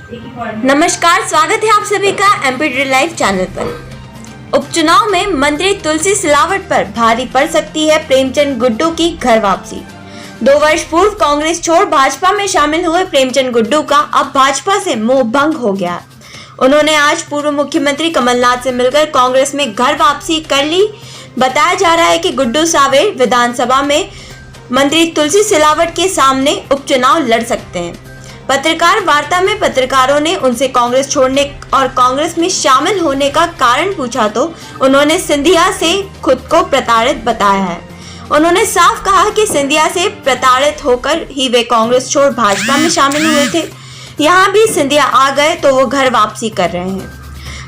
नमस्कार, स्वागत है आप सभी का एमपी लाइव चैनल पर। उपचुनाव में मंत्री तुलसी सिलावट पर भारी पड़ सकती है प्रेमचंद गुड्डू की घर वापसी। 2 वर्ष पूर्व कांग्रेस छोड़ भाजपा में शामिल हुए प्रेमचंद गुड्डू का अब भाजपा से मोह भंग हो गया। उन्होंने आज पूर्व मुख्यमंत्री कमलनाथ से मिलकर कांग्रेस में घर वापसी कर ली। बताया जा रहा है कि गुड्डू सांवेर विधानसभा में मंत्री तुलसी सिलावट के सामने उपचुनाव लड़ सकते हैं। पत्रकार वार्ता में पत्रकारों ने उनसे कांग्रेस छोड़ने और कांग्रेस में शामिल होने का कारण पूछा तो उन्होंने सिंधिया से खुद को प्रताड़ित बताया है। उन्होंने साफ कहा कि सिंधिया से प्रताड़ित होकर ही वे कांग्रेस छोड़ भाजपा में शामिल हुए थे। यहाँ भी सिंधिया आ गए तो वो घर वापसी कर रहे हैं।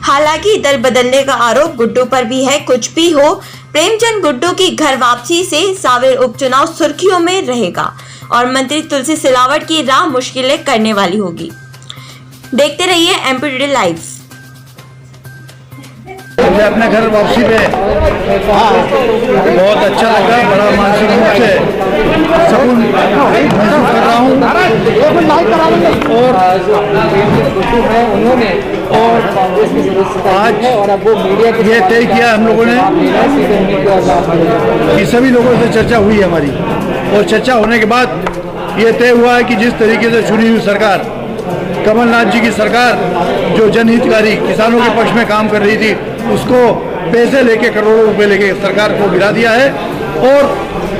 हालांकि दल बदलने का आरोप गुड्डू पर भी है। कुछ भी हो, प्रेमचंद गुड्डू की घर वापसी से सांवेर उपचुनाव सुर्खियों में रहेगा और मंत्री तुलसी सिलावट की राह मुश्किलें करने वाली होगी। देखते रहिए एमपी टुडे लाइव। मुझे अपने घर वापसी पे बहुत अच्छा लगा। बड़ा मानसिक रूप से सुकून महसूस कर रहा हूँ और आज ये तय किया हम लोगों ने कि सभी लोगों से चर्चा हुई है हमारी, और चर्चा होने के बाद ये तय हुआ है कि जिस तरीके से चुनी हुई सरकार, कमलनाथ जी की सरकार जो जनहितकारी किसानों के पक्ष में काम कर रही थी, उसको पैसे लेके करोड़ों रुपए लेके सरकार को गिरा दिया है और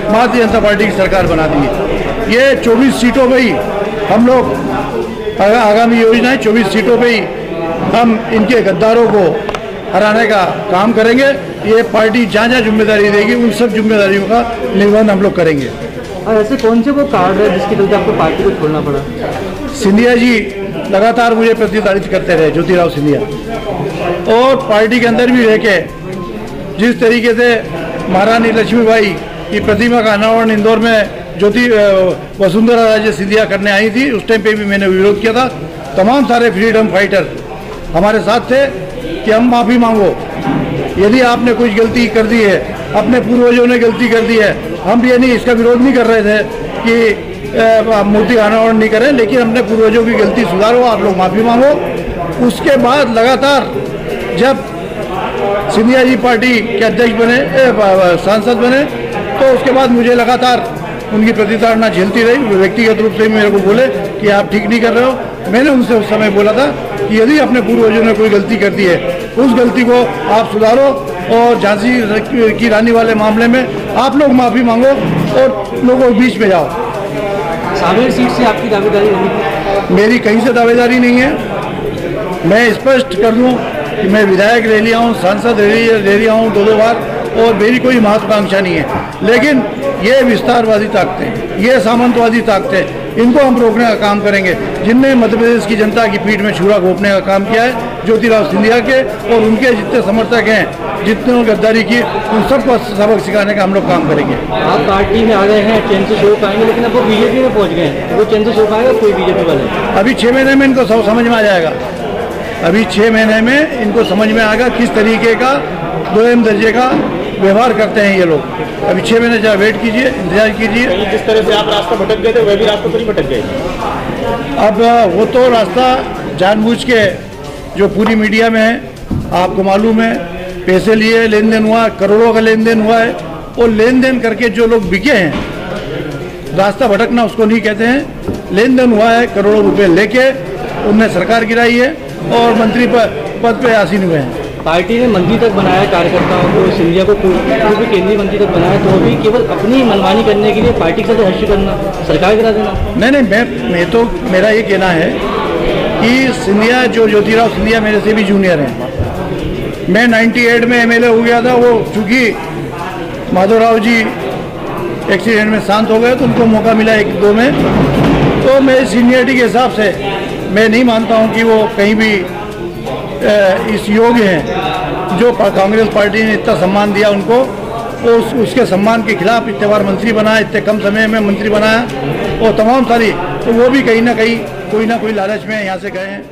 भारतीय जनता पार्टी की सरकार बना दी है। ये 24 सीटों पे ही हम लोग आगामी योजनाएं 24 सीटों पे ही हम इनके गद्दारों को हराने का काम करेंगे। ये पार्टी जहाँ जहाँ जिम्मेदारी देगी उन सब जिम्मेदारियों का निर्वहन हम लोग करेंगे। और ऐसे कौन से वो कार्ड है जिसकी वजह से आपको पार्टी को छोड़ना पड़ा? सिंधिया जी लगातार मुझे प्रतिताड़ित करते रहे, ज्योतिराव सिंधिया, और पार्टी के अंदर भी रह के जिस तरीके से महारानी लक्ष्मीबाई की प्रतिमा का अनावरण इंदौर में वसुंधरा राजे सिंधिया करने आई थी, उस टाइम पे भी मैंने विरोध किया था। तमाम सारे फ्रीडम फाइटर हमारे साथ थे कि हम माफ़ी मांगो, यदि आपने कुछ गलती कर दी है, अपने पूर्वजों ने गलती कर दी है। हम ये नहीं, इसका विरोध नहीं कर रहे थे कि मूर्ति अनावरण नहीं करें, लेकिन हमने पूर्वजों की गलती सुधारो, आप लोग माफ़ी मांगो। उसके बाद लगातार जब सिंधिया जी पार्टी के अध्यक्ष बने, सांसद बने, तो उसके बाद मुझे लगातार उनकी प्रतिताड़ना झेलती रही। व्यक्तिगत रूप से मेरे को बोले कि आप ठीक नहीं कर रहे हो। मैंने उनसे उस समय बोला था कि यदि अपने पूर्वजों ने कोई गलती कर दी है, उस गलती को आप सुधारो और झांसी की रानी वाले मामले में आप लोग माफ़ी मांगो और लोगों के बीच में जाओ। सांवेर सीट से आपकी दावेदारी होगी? मेरी कहीं से दावेदारी नहीं है। मैं स्पष्ट कर दूं कि मैं विधायक रह लिया हूँ, सांसद रह लिया हूँ 2 बार, और मेरी कोई महत्वाकांक्षा नहीं है। लेकिन ये विस्तारवादी ताकतें, ये सामंतवादी ताकतें, इनको हम रोकने का काम करेंगे, जिनने मध्य प्रदेश की जनता की पीठ में छुरा घोंपने का काम किया है। ज्योतिराव सिंधिया के और उनके जितने समर्थक हैं, जितने गद्दारी की, उन सबको सबक सिखाने का हम लोग काम करेंगे। आप पार्टी में आ गए हैं, चैन से सो पाएंगे, लेकिन अब वो बीजेपी में पहुंच गए हैं, वो चैन से सो पाएगा कोई बीजेपी वाले? अभी 6 महीने में इनको सब समझ में आ जाएगा। अभी 6 महीने में इनको समझ में आएगा किस तरीके का 2M दर्जे का व्यवहार करते हैं ये लोग। अभी 6 महीने जरा वेट कीजिए, इंतजार कीजिए। जिस तरह से आप रास्ता भटक गए थे, वह भी रास्ता तो नहीं भटक गए? अब वो तो रास्ता जानबूझ के, जो पूरी मीडिया में है, आपको मालूम है, पैसे लिए लेन देन हुआ, करोड़ों का लेन देन हुआ है, और लेन देन करके जो लोग बिके हैं, रास्ता भटकना उसको नहीं कहते हैं। लेन देन हुआ है, करोड़ों रुपए लेके उनने सरकार गिराई है और मंत्री पद पे आसीन हुए हैं। पार्टी ने मंत्री तक बनाया कार्यकर्ताओं को, सिंधिया को भी केंद्रीय मंत्री तक बनाया, तो भी केवल अपनी मनमानी करने के लिए पार्टी के साथ हर्ष करना, सरकार गिरा देना? नहीं, मैं तो मेरा ये कहना है कि सिंधिया, जो ज्योतिराव सिंधिया मेरे से भी जूनियर हैं। मैं 98 में MLA हो गया था। वो चूँकि माधवराव जी एक्सीडेंट में शांत हो गए तो उनको मौका मिला 1-2 में, तो मेरी सीनियरिटी के हिसाब से मैं नहीं मानता हूँ कि वो कहीं भी इस योग्य हैं। जो कांग्रेस पार्टी ने इतना सम्मान दिया उनको, उसके सम्मान के खिलाफ इतने बार मंत्री बनाया, इतने कम समय में मंत्री बनाया, और तमाम सारी, तो वो भी कहीं ना कहीं कोई ना कोई लालच में यहाँ से गए हैं।